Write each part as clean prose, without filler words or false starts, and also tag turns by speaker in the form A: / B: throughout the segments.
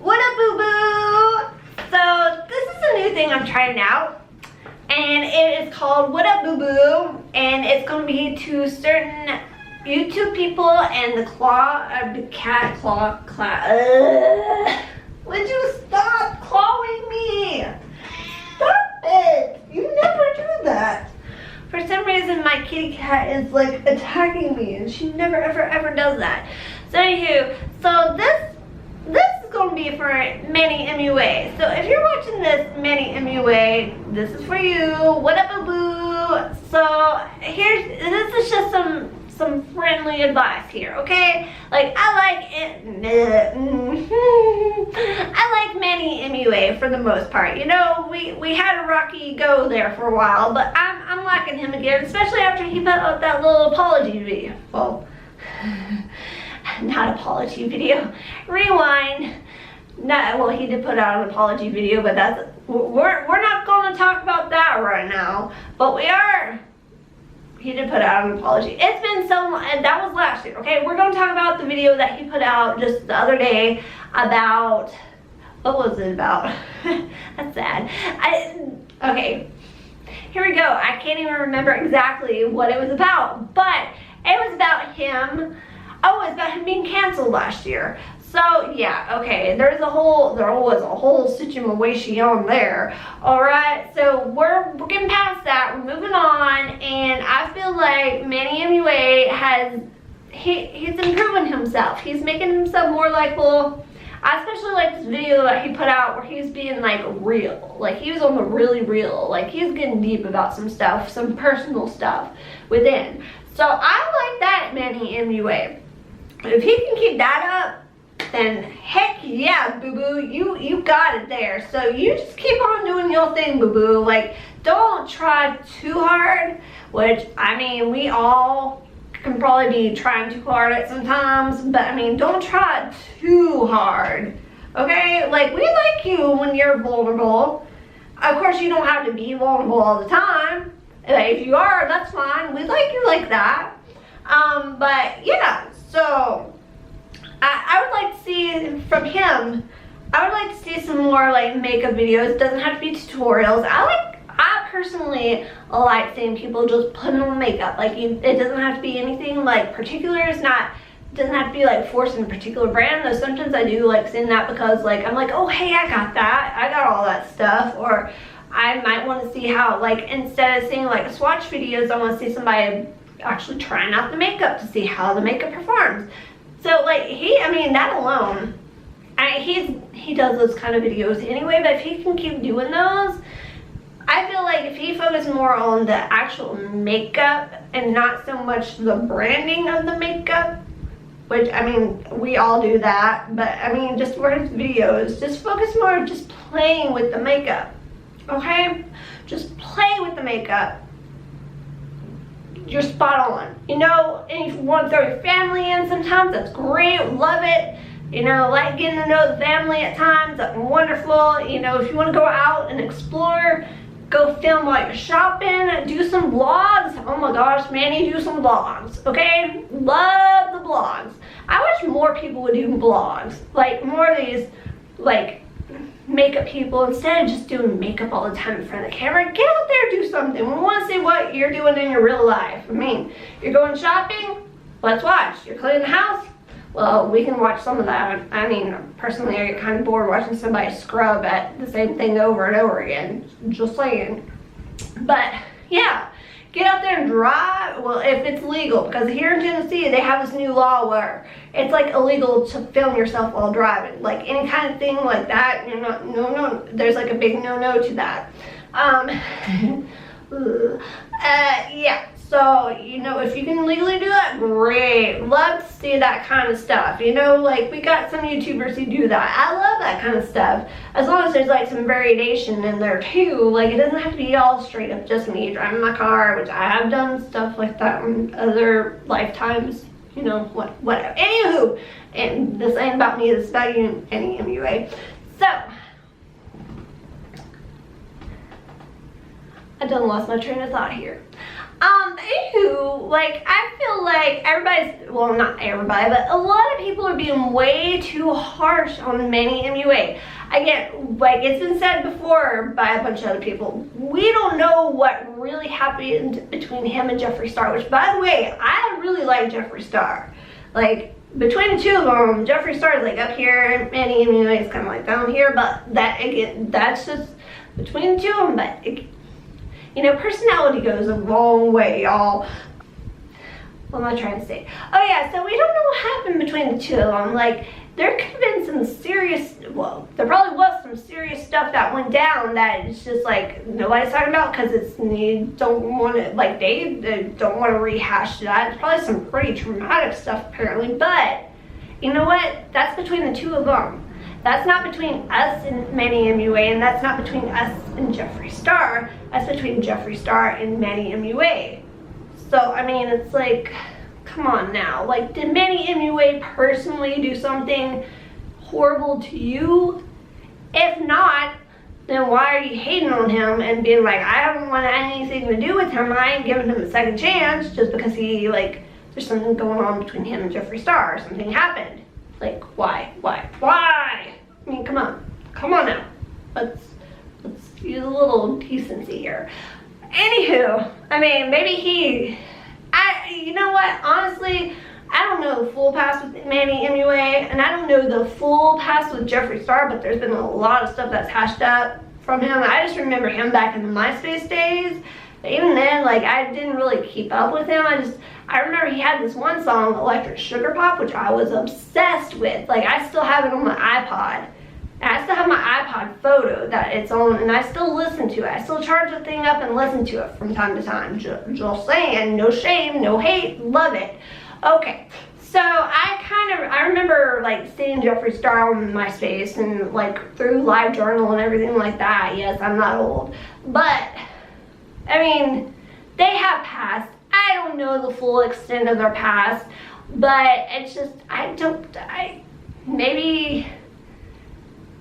A: Wud Up Boo Boo! So this is a new thing I'm trying out, and it is called Wud Up Boo Boo, and it's going to be to certain YouTube people and the cat claw. Would you stop clawing me? Stop it! You never do that. For some reason, my kitty cat is like attacking me, and she never ever does that. So anywho, so this is going to be for Manny MUA. So if you're watching this, Manny MUA, this is for you. Wud Up Boo Boo. So this is just some friendly advice here, okay? Like I like Manny MUA for the most part. You know, we had a rocky go there for a while, but I'm liking him again, especially after he put out that little apology video. Well, not apology video. Rewind. Well, he did put out an apology video, but we're not going to talk about that right now. But we are. He did put out an apology. It's been so long, and that was last year. Okay, we're going to talk about the video that he put out just the other day about. What was it about? That's sad. Okay, here we go. I can't even remember exactly what it was about, but it was about him. Oh, it was about him being canceled last year. So yeah, okay, there was a whole situation there. All right, so we're getting past that. We're moving on, and I feel like Manny MUA he's improving himself. He's making himself more likable. I especially like this video that he put out where he's being like real. Like he was on the really real. Like he's getting deep about some stuff, some personal stuff within. So I like that, Manny MUA. If he can keep that up, then heck yeah, boo boo, you got it there. So you just keep on doing your thing, boo boo. Like don't try too hard, which I mean we all can probably be trying too hard at sometimes, but I mean don't try too hard. Okay, like we like you when you're vulnerable. Of course you don't have to be vulnerable all the time. If you are, that's fine. We like you like that. But yeah, so I would like to see from him, I would like to see some more like makeup videos. It doesn't have to be tutorials. I personally like seeing people just putting on makeup. Like it doesn't have to be anything like particular. It doesn't have to be like forcing a particular brand. Though sometimes I do like seeing that because like I'm like, oh hey, I got that. I got all that stuff. Or I might want to see how, like, instead of seeing like swatch videos, I want to see somebody actually trying out the makeup to see how the makeup performs. So like I mean that alone, he does those kind of videos anyway, but if he can keep doing those, I feel like if he focused more on the actual makeup and not so much the branding of the makeup, which I mean we all do that, but I mean just for his videos, just focus more on just playing with the makeup. Okay, just play with the makeup. You're spot on. You know, and if you want to throw your family in sometimes, that's great. Love it. You know, like getting to know the family at times, that's wonderful. You know, if you want to go out and explore, go film while you're shopping, do some vlogs. Oh my gosh, Manny, do some vlogs. Okay, love the vlogs. I wish more people would do vlogs, like more of these like makeup people, instead of just doing makeup all the time in front of the camera. Get out there, do something. We want to see what you're doing in your real life. I mean, you're going shopping, let's watch. You're cleaning the house, well, we can watch some of that. I mean, personally, I get kind of bored watching somebody scrub at the same thing over and over again. Just saying. But yeah, get out there and drive. Well, if it's legal, because here in Tennessee they have this new law where it's like illegal to film yourself while driving. Like any kind of thing like that, you're not, no, there's like a big no to that. Yeah, so you know, if you can legally do that, great. Love to see that kind of stuff. You know, like we got some YouTubers who do that. I love that kind of stuff, as long as there's like some variation in there too. Like it doesn't have to be all straight up just me driving my car, which I have done stuff like that in other lifetimes. You know, whatever. Anywho, and this ain't about me, this is about you, Manny MUA. So I done lost my train of thought here. Anywho, like, I feel like everybody's, well, not everybody, but a lot of people are being way too harsh on Manny MUA. Again, like it's been said before by a bunch of other people, we don't know what really happened between him and Jeffree Star, which, by the way, I really like Jeffree Star. Like, between the two of them, Jeffree Star is like up here, and Manny MUA is kind of like down here, but that, again, that's just between the two of them, but it, you know, personality goes a long way, y'all. What am I trying to say? Oh yeah, so we don't know what happened between the two of them. Like, there could have been some serious, well, there probably was some serious stuff that went down that it's just like nobody's talking about because it's, you don't want to, like, they don't want to rehash that. It's probably some pretty traumatic stuff apparently, but you know what? That's between the two of them. That's not between us and Manny MUA, and that's not between us and Jeffree Star. That's between Jeffree Star and Manny MUA. So, I mean, it's like, come on now. Like, did Manny MUA personally do something horrible to you? If not, then why are you hating on him and being like, I don't want anything to do with him, I ain't giving him a second chance just because he, like, there's something going on between him and Jeffree Star, something happened. Like, why? I mean, come on now. Let's use a little decency here. Anywho, I mean, maybe you know what, honestly, I don't know the full past with Manny MUA, and I don't know the full past with Jeffree Star, but there's been a lot of stuff that's hashed up from him. I just remember him back in the MySpace days. But even then, like, I didn't really keep up with him. I remember he had this one song, Electric Sugar Pop, which I was obsessed with. Like, I still have it on my iPod. And I still have my iPod photo that it's on, and I still listen to it. I still charge the thing up and listen to it from time to time. Just saying, no shame, no hate, love it. Okay, so I remember, like, seeing Jeffree Star on MySpace and, like, through LiveJournal and everything like that. Yes, I'm not old. But, I mean, they have passed. I don't know the full extent of their past, but it's just,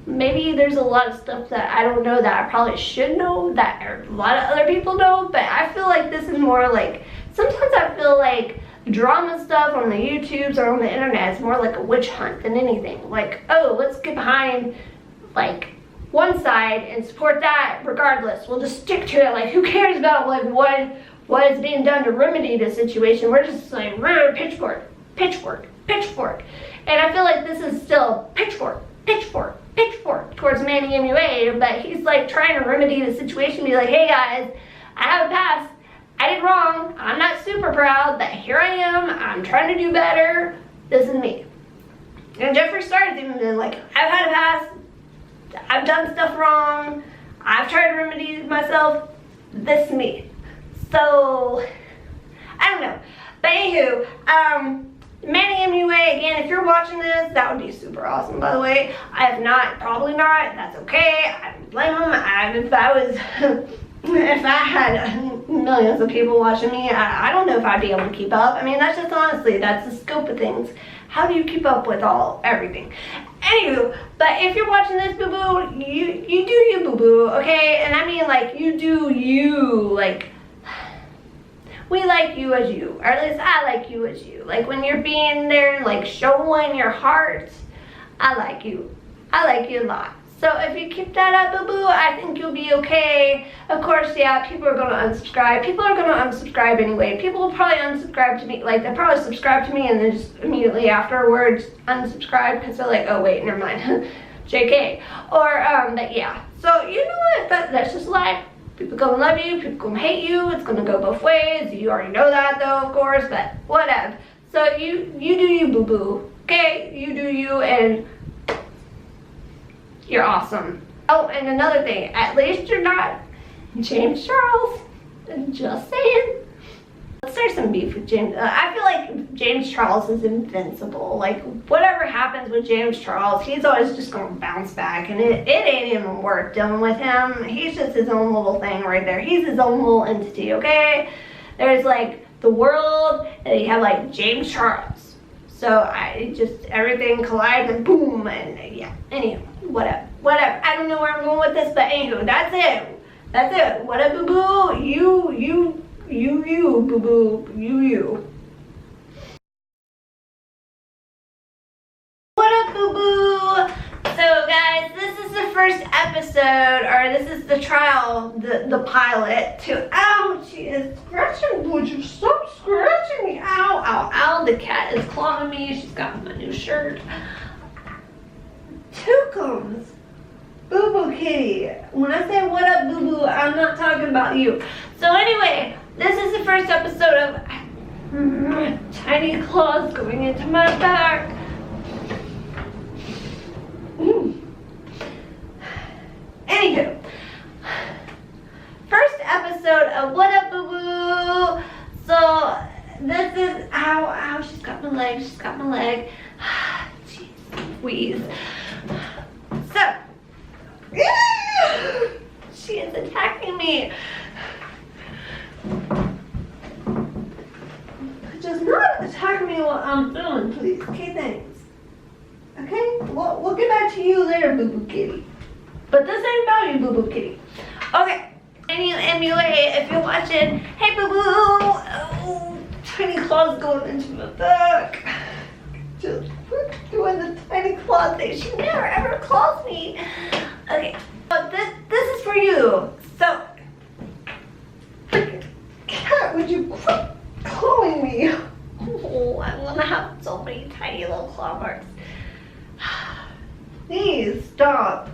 A: maybe there's a lot of stuff that I don't know that I probably should know that a lot of other people know, but I feel like this is more like, sometimes I feel like drama stuff on the YouTubes or on the internet is more like a witch hunt than anything. Like, oh, let's get behind, like, one side and support that regardless. We'll just stick to it. Like, who cares about, like, what is being done to remedy the situation? We're just like, pitchfork. And I feel like this is still pitchfork towards Manny MUA, but he's like trying to remedy the situation, be like, hey guys, I have a past, I did wrong, I'm not super proud, but here I am, I'm trying to do better, this is me. And Jeffree Star has even been like, I've had a past, I've done stuff wrong, I've tried to remedy myself, this is me. So, I don't know. But anywho, Manny MUA, again, if you're watching this, that would be super awesome, by the way. I have not, probably not, that's okay. I don't blame him. If I had millions of people watching me, I don't know if I'd be able to keep up. I mean, that's just honestly, that's the scope of things. How do you keep up with everything? Anywho, but if you're watching this, boo-boo, you do you, boo-boo, okay? And I mean, like, you do you, like, we like you as you, or at least I like you as you. Like, when you're being there, like, showing your heart, I like you. I like you a lot. So if you keep that up, boo-boo, I think you'll be okay. Of course, yeah, people are going to unsubscribe. People are going to unsubscribe anyway. People will probably unsubscribe to me. Like, they'll probably subscribe to me and then just immediately afterwards unsubscribe because they're like, oh, wait, never mind. JK. Or, but yeah. So, you know what? That's just life. People gonna love you, people gonna hate you, it's gonna go both ways. You already know that though, of course, but whatever. So you do you, boo-boo, okay? You do you, and you're awesome. Oh, and another thing, at least you're not James Charles. Just saying. Let's start some beef with James. I feel like James Charles is invincible. Like, whatever happens with James Charles, he's always just gonna bounce back, and it ain't even worth dealing with him. He's just his own little thing right there. He's his own little entity, okay? There's like the world, and you have like James Charles. So everything collides and boom, and yeah. Anyway, whatever. I don't know where I'm going with this, but anywho, that's it. Wud Up Boo Boo, You, boo boo. You. What up, boo boo? So guys, this is the first episode, or this is the trial, the pilot to, ow, she is scratching, would you stop scratching me? Ow, ow, ow, the cat is clawing me, she's got my new shirt. Tookums, boo boo kitty. When I say what up, boo boo, I'm not talking about you. So anyway, this is the first episode of tiny claws going into my back. Anywho, first episode of What Up Boo Boo. So this is, ow, she's got my leg, Jeez, squeeze. So, she is attacking me. Just not attack me while I'm filming, please. Okay, thanks. Okay, we'll get back to you later, Boo Boo Kitty. But this ain't about you, Boo Boo Kitty. Okay, Manny MUA, if you're watching, hey Boo Boo. Oh, tiny claws going into my back. Just doing the tiny claw thing. She never ever claws me. Okay, so this is for you. So, cat, would you quit clawing me? Oh, I'm gonna have so many tiny little claw marks. Please stop.